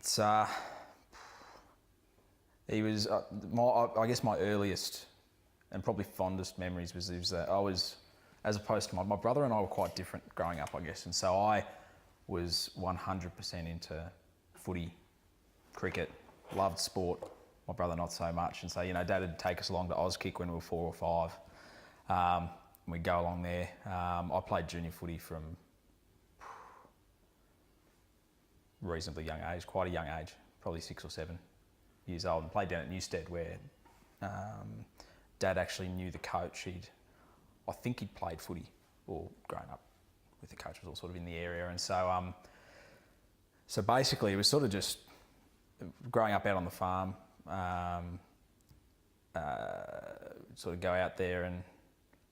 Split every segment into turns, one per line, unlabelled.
It's he was I guess my earliest and probably fondest memories was that I was, as opposed to my brother and I were quite different growing up, I guess, and so I was 100% into footy, cricket, loved sport. My brother not so much, and so Dad would take us along to Auskick when we were 4 or 5. And we'd go along there. I played junior footy from reasonably young age, quite a young age, probably 6 or 7 years old, and played down at Newstead where Dad actually knew the coach. I think he'd played footy or grown up with the coach, was all sort of in the area, and so basically it was sort of just growing up out on the farm. Sort of go out there and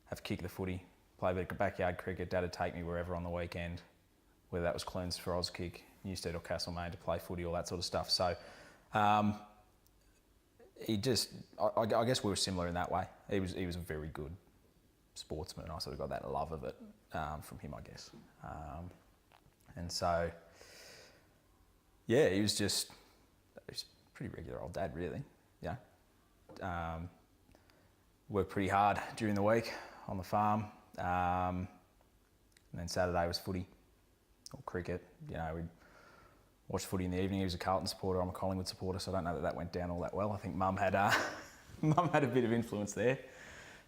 have a kick of the footy, play a bit of backyard cricket. Dad would take me wherever on the weekend, whether that was Clunes for Auskick, Newstead or Castlemaine, to play footy, all that sort of stuff. So I guess we were similar in that way. He was a very good sportsman, and I sort of got that love of it from him, I guess. And so, yeah, he was a pretty regular old dad, really. Yeah. Worked pretty hard during the week on the farm, and then Saturday was footy or cricket. We'd watch footy in the evening. He was a Carlton supporter, I'm a Collingwood supporter, so I don't know that went down all that well. I think Mum had a bit of influence there.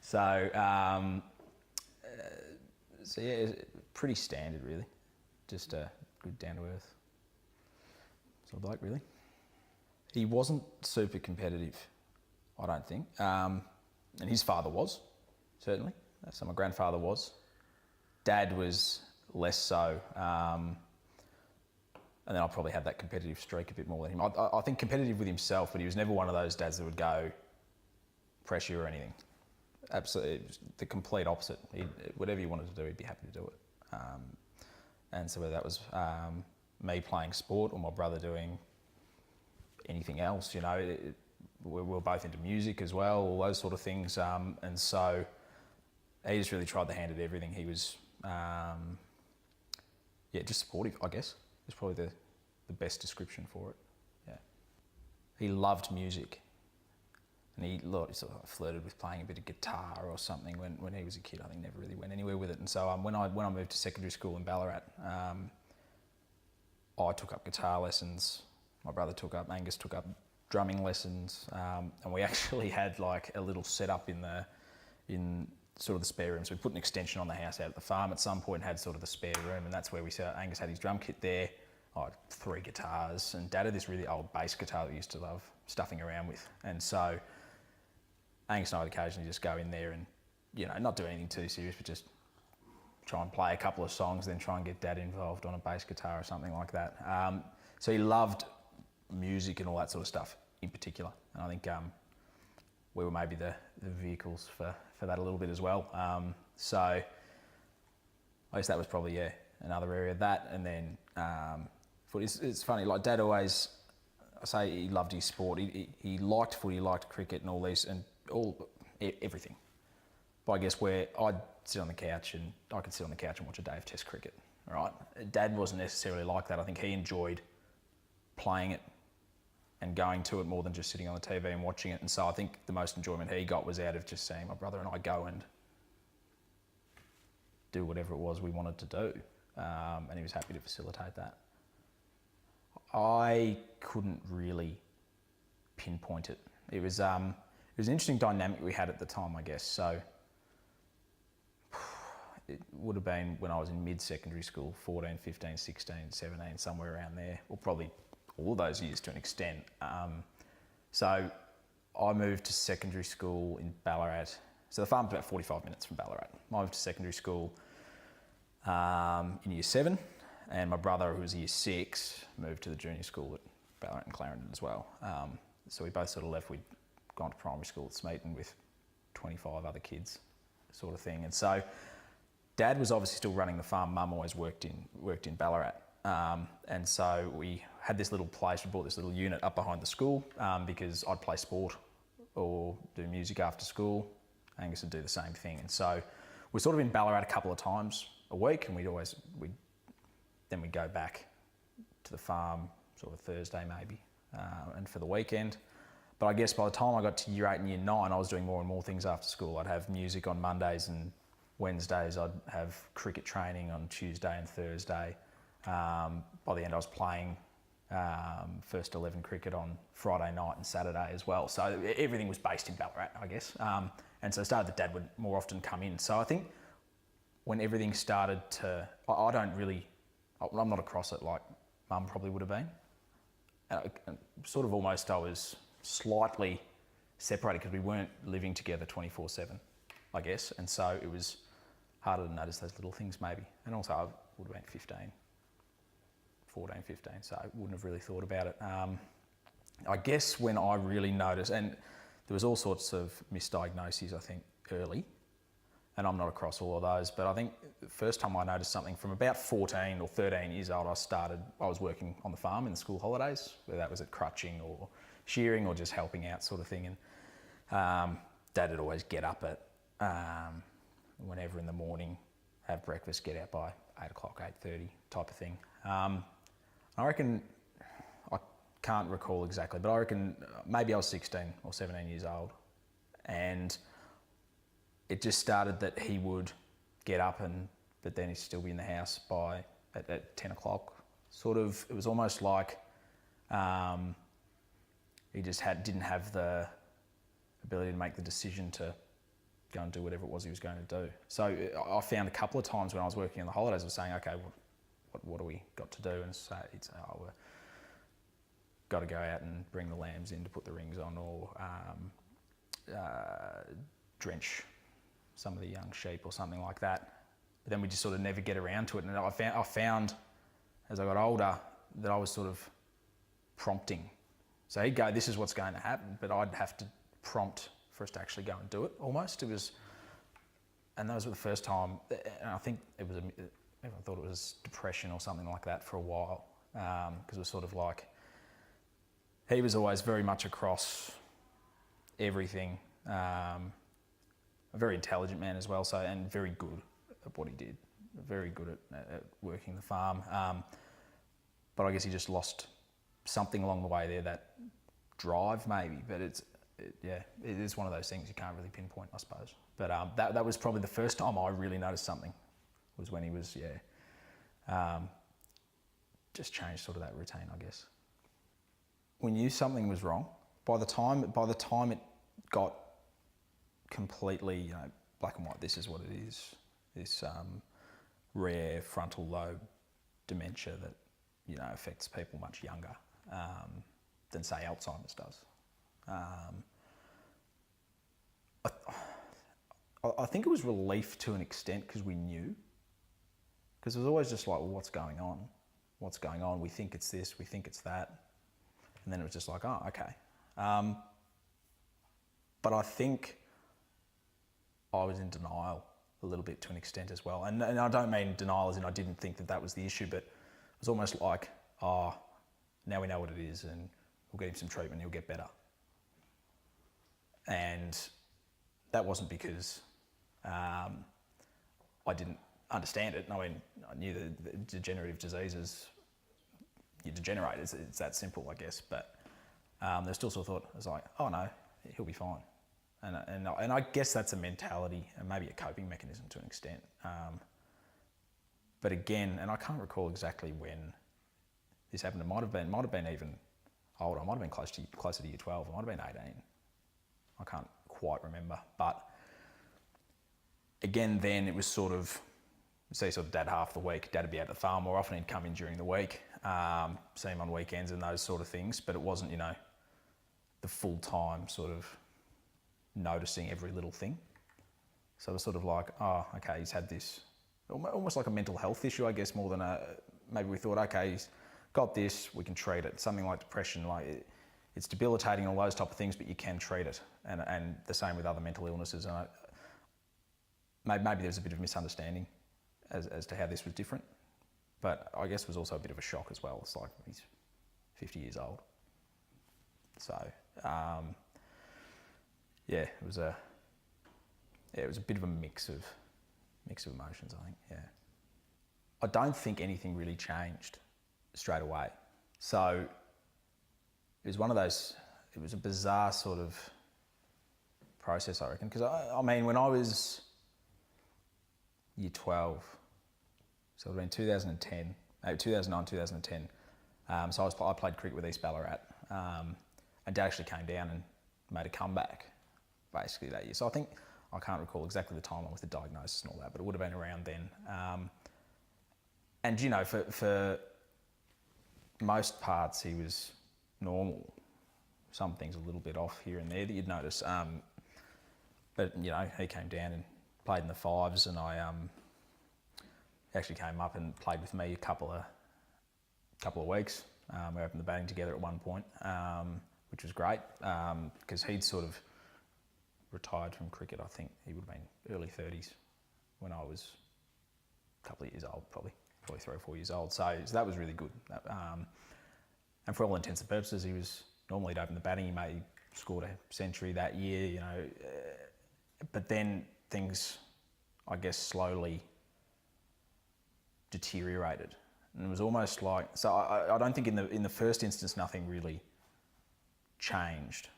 So yeah, pretty standard, really. Just a good down to earth sort of bloke, really. He wasn't super competitive, I don't think. And his father was, certainly. So my grandfather was. Dad was less so. And then I probably had that competitive streak a bit more than him. I think competitive with himself, but he was never one of those dads that would go pressure you or anything. Absolutely, the complete opposite. Whatever you wanted to do, he'd be happy to do it. And so whether that was me playing sport or my brother doing anything else, we were both into music as well, all those sort of things. And so he just really tried the hand at everything. He was, just supportive, I guess. Is probably the best description for it. Yeah. He loved music. And he sort of flirted with playing a bit of guitar or something when he was a kid. I think never really went anywhere with it. And so when I moved to secondary school in Ballarat, I took up guitar lessons. My brother Angus took up drumming lessons, and we actually had like a little setup in sort of the spare room. So we put an extension on the house out at the farm at some point and had sort of the spare room, and that's where Angus had his drum kit there. I had 3 guitars, and Dad had this really old bass guitar that he used to love stuffing around with. And so Angus and I would occasionally just go in there and, not do anything too serious, but just try and play a couple of songs, then try and get Dad involved on a bass guitar or something like that. So he loved music and all that sort of stuff in particular. And I think we were maybe the vehicles for that a little bit as well. So I guess that was probably, another area of that. And then footy, it's funny, like Dad always, I say he loved his sport. He liked footy, he liked cricket and all these, and everything. But I guess where I'd sit on the couch and I could sit on the couch and watch a day of Test cricket, right? Dad wasn't necessarily like that. I think he enjoyed playing it and going to it more than just sitting on the TV and watching it. And so I think the most enjoyment he got was out of just seeing my brother and I go and do whatever it was we wanted to do. And he was happy to facilitate that. I couldn't really pinpoint it. It was an interesting dynamic we had at the time, I guess. So it would have been when I was in mid-secondary school, 14, 15, 16, 17, somewhere around there, or probably all of those years to an extent. So I moved to secondary school in Ballarat. So the farm's about 45 minutes from Ballarat. I moved to secondary school in year 7, and my brother, who was year 6, moved to the junior school at Ballarat and Clarendon as well. So we both sort of left. We'd gone to primary school at Smeaton with 25 other kids, sort of thing. And so Dad was obviously still running the farm. Mum always worked in Ballarat. And so we had this little place, we bought this little unit up behind the school because I'd play sport or do music after school. Angus would do the same thing. And so we're sort of in Ballarat a couple of times a week, and then we'd go back to the farm sort of Thursday maybe, and for the weekend. But I guess by the time I got to year 8 and year 9, I was doing more and more things after school. I'd have music on Mondays and Wednesdays. I'd have cricket training on Tuesday and Thursday. By the end, I was playing first 11 cricket on Friday night and Saturday as well. So everything was based in Ballarat, I guess. And so it started that Dad would more often come in. So I think when everything started to, I'm not across it like Mum probably would have been. Sort of almost I was slightly separated because we weren't living together 24/7, I guess. And so it was harder to notice those little things maybe. And also I would have been 14, 15, so I wouldn't have really thought about it. I guess when I really noticed, and there was all sorts of misdiagnoses, I think, early, and I'm not across all of those, but I think the first time I noticed something from about 14 or 13 years old, I was working on the farm in the school holidays, whether that was at crutching or shearing or just helping out sort of thing. And Dad would always get up at whenever in the morning, have breakfast, get out by 8 o'clock, 8:30 type of thing. I reckon, I can't recall exactly, but I reckon maybe I was 16 or 17 years old, and it just started that he would get up but then he'd still be in the house at 10 o'clock. Sort of, it was almost like he just didn't have the ability to make the decision to go and do whatever it was he was going to do. So I found a couple of times when I was working on the holidays, I was saying, okay, what do we got to do? And so it's, we've got to go out and bring the lambs in to put the rings on, or drench some of the young sheep or something like that. But then we just sort of never get around to it. And I found as I got older that I was sort of prompting. So he'd go, this is what's going to happen, but I'd have to prompt for us to actually go and do it almost. And those were the first time, and I think everyone thought it was depression or something like that for a while, because it was sort of like, he was always very much across everything, a very intelligent man as well, and very good at what he did, very good at working the farm. But I guess he just lost something along the way there, that drive maybe, but it is one of those things you can't really pinpoint, I suppose. But that was probably the first time I really noticed something, was when he was, just changed sort of that routine, I guess. We knew something was wrong. By the time it got completely, black and white, this is what it is, this rare frontal lobe dementia that, affects people much younger than, say, Alzheimer's does. I think it was relief to an extent because we knew. Because it was always just like, well, what's going on? What's going on? We think it's this, we think it's that. And then it was just like, oh, okay. But I think I was in denial a little bit to an extent as well. And I don't mean denial as in I didn't think that was the issue, but it was almost like, oh, now we know what it is and we'll get him some treatment, he'll get better. And that wasn't because I didn't understand it. I mean, I knew that degenerative diseases, you degenerate, it's that simple, I guess. But they still sort of thought, I was like, oh no, he'll be fine. And I guess that's a mentality and maybe a coping mechanism to an extent. But again, and I can't recall exactly when this happened. It might have been even older. I might have been closer to year 12. It might have been 18. I can't quite remember. But again, then it was sort of, say sort of Dad half the week. Dad would be out at the farm more often. He'd come in during the week, see him on weekends and those sort of things. But it wasn't, the full time sort of noticing every little thing. So it was sort of like, oh, okay, he's had this, almost like a mental health issue, I guess, more than maybe we thought, okay, he's got this, we can treat it. Something like depression, like it's debilitating, all those type of things, but you can treat it. And the same with other mental illnesses. And maybe there's a bit of misunderstanding as to how this was different. But I guess it was also a bit of a shock as well. It's like he's 50 years old. So, it was a bit of a mix of emotions, I think, I don't think anything really changed straight away. So it was one of those, it was a bizarre sort of process, I reckon, because I mean, when I was year 12, so it would have been 2010, 2009, 2010, so I played cricket with East Ballarat, and Dad actually came down and made a comeback, basically, that year. So I think, I can't recall exactly the timeline with the diagnosis and all that, but it would have been around then. And, you know, for most parts, he was normal. Some things a little bit off here and there that you'd notice. But, you know, he came down and played in the fives, and he actually came up and played with me a couple of weeks. We opened the batting together at one point, which was great, because he'd sort of retired from cricket. I think he would have been early 30s when I was a couple of years old, probably 3 or 4 years old. So that was really good. And for all intents and purposes, he was normally to open the batting. He may have scored a century that year, you know. But then things, I guess, slowly deteriorated. And it was almost like, so I don't think in the first instance nothing really changed.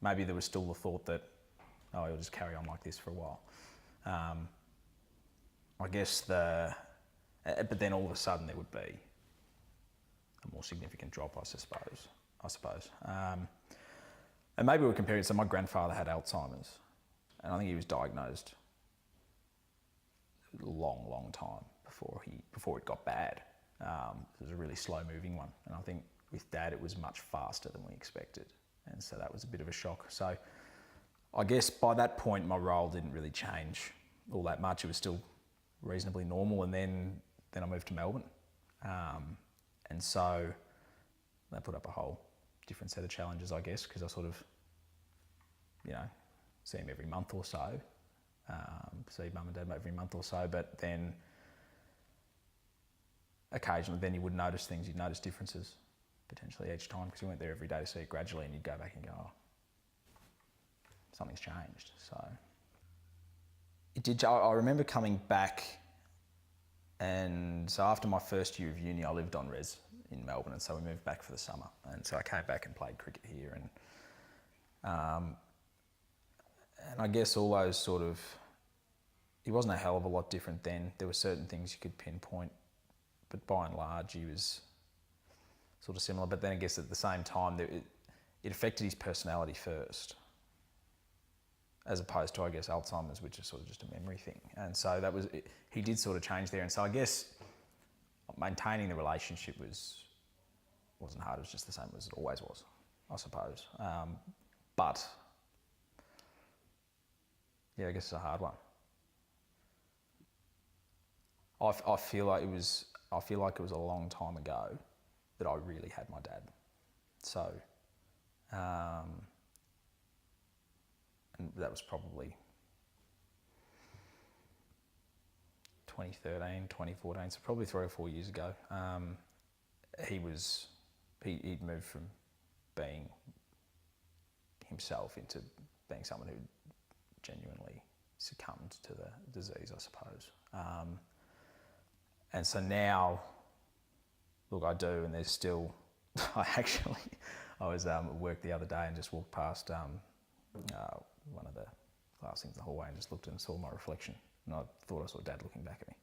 Maybe there was still the thought that, oh, he'll just carry on like this for a while. I guess but then all of a sudden there would be a more significant drop, I suppose. And maybe we're comparing, so my grandfather had Alzheimer's, and I think he was diagnosed a long time before it got bad. It was a really slow moving one, and I think with Dad it was much faster than we expected, and so that was a bit of a shock. So I guess by that point my role didn't really change all that much. It was still reasonably normal, and then I moved to Melbourne, and so that put up a whole different set of challenges, I guess, because I sort of, you know, see him every month or so, see Mum and Dad every month or so, but then occasionally then you would notice things, you'd notice differences potentially each time, because you went there every day to see it gradually, and you'd go back and go, oh, something's changed. So it did. I remember coming back, and so after my first year of uni I lived on res in Melbourne, and so we moved back for the summer, and so I came back and played cricket here, and I guess all those sort of, he wasn't a hell of a lot different then. There were certain things you could pinpoint, but by and large he was sort of similar. But then I guess at the same time it affected his personality first, as opposed to, I guess, Alzheimer's, which is sort of just a memory thing. And so that was, he did sort of change there. And so I guess maintaining the relationship wasn't hard. It was just the same as it always was, I suppose. But yeah, I guess it's a hard one. I feel like it was a long time ago that I really had my dad. So, and that was probably 2013, 2014, so probably 3 or 4 years ago. He'd moved from being himself into being someone who genuinely succumbed to the disease, I suppose. And so now, look, I do, and there's still, I was at work the other day and just walked past one of the glass things in the hallway and just looked and saw my reflection, and I thought I saw Dad looking back at me,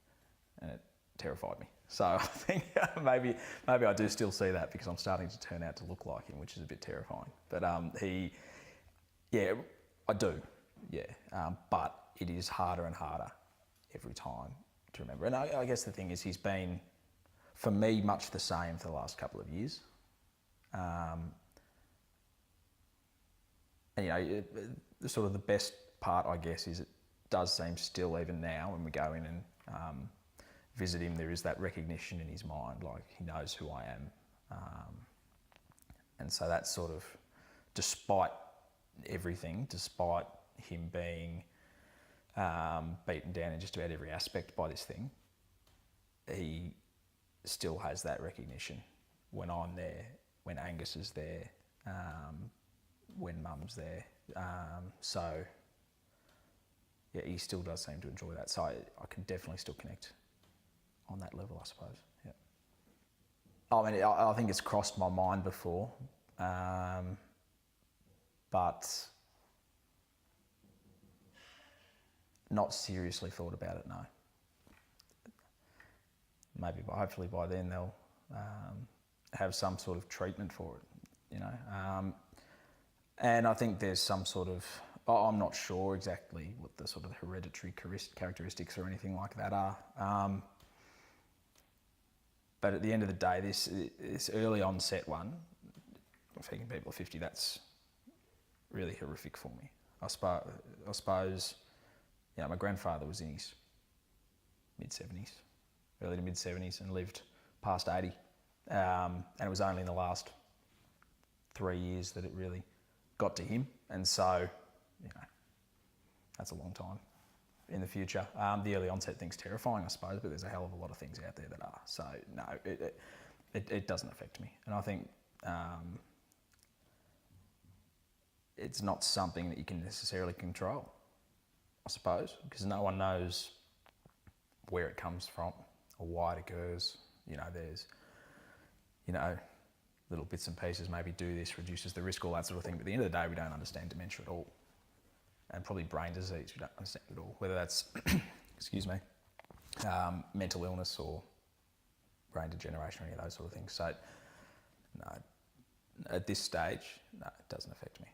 and it terrified me. So I think maybe I do still see that, because I'm starting to turn out to look like him, which is a bit terrifying. But yeah, I do, yeah. But it is harder and harder every time to remember. And I guess the thing is, he's been, for me, much the same for the last couple of years. And you know, sort of the best part, I guess, is it does seem still, even now, when we go in and visit him, there is that recognition in his mind, like he knows who I am. And so that's sort of, despite everything, despite him being beaten down in just about every aspect by this thing, he still has that recognition when I'm there, when Angus is there, when Mum's there. So yeah, he still does seem to enjoy that. So I can definitely still connect on that level, I suppose. Yeah. I mean, I think it's crossed my mind before, but not seriously thought about it, no. Maybe hopefully by then they'll have some sort of treatment for it, you know. And I think there's some sort of, I'm not sure exactly what the sort of hereditary characteristics or anything like that are. But at the end of the day, this early onset one, affecting people at 50, that's really horrific for me. I suppose, yeah, my grandfather was in his mid-70s, early to mid-70s, and lived past 80. And it was only in the last 3 years that it really got to him. And so, you know, that's a long time in the future. The early onset thing's terrifying, I suppose, but there's a hell of a lot of things out there that are. So, no, it doesn't affect me. And I think it's not something that you can necessarily control, I suppose, because no one knows where it comes from or why it occurs. You know, there's, you know, little bits and pieces, maybe do this, reduces the risk, all that sort of thing. But at the end of the day, we don't understand dementia at all. And probably brain disease, we don't understand at all. Whether that's, excuse me, mental illness or brain degeneration or any of those sort of things. So, no, at this stage, no, it doesn't affect me.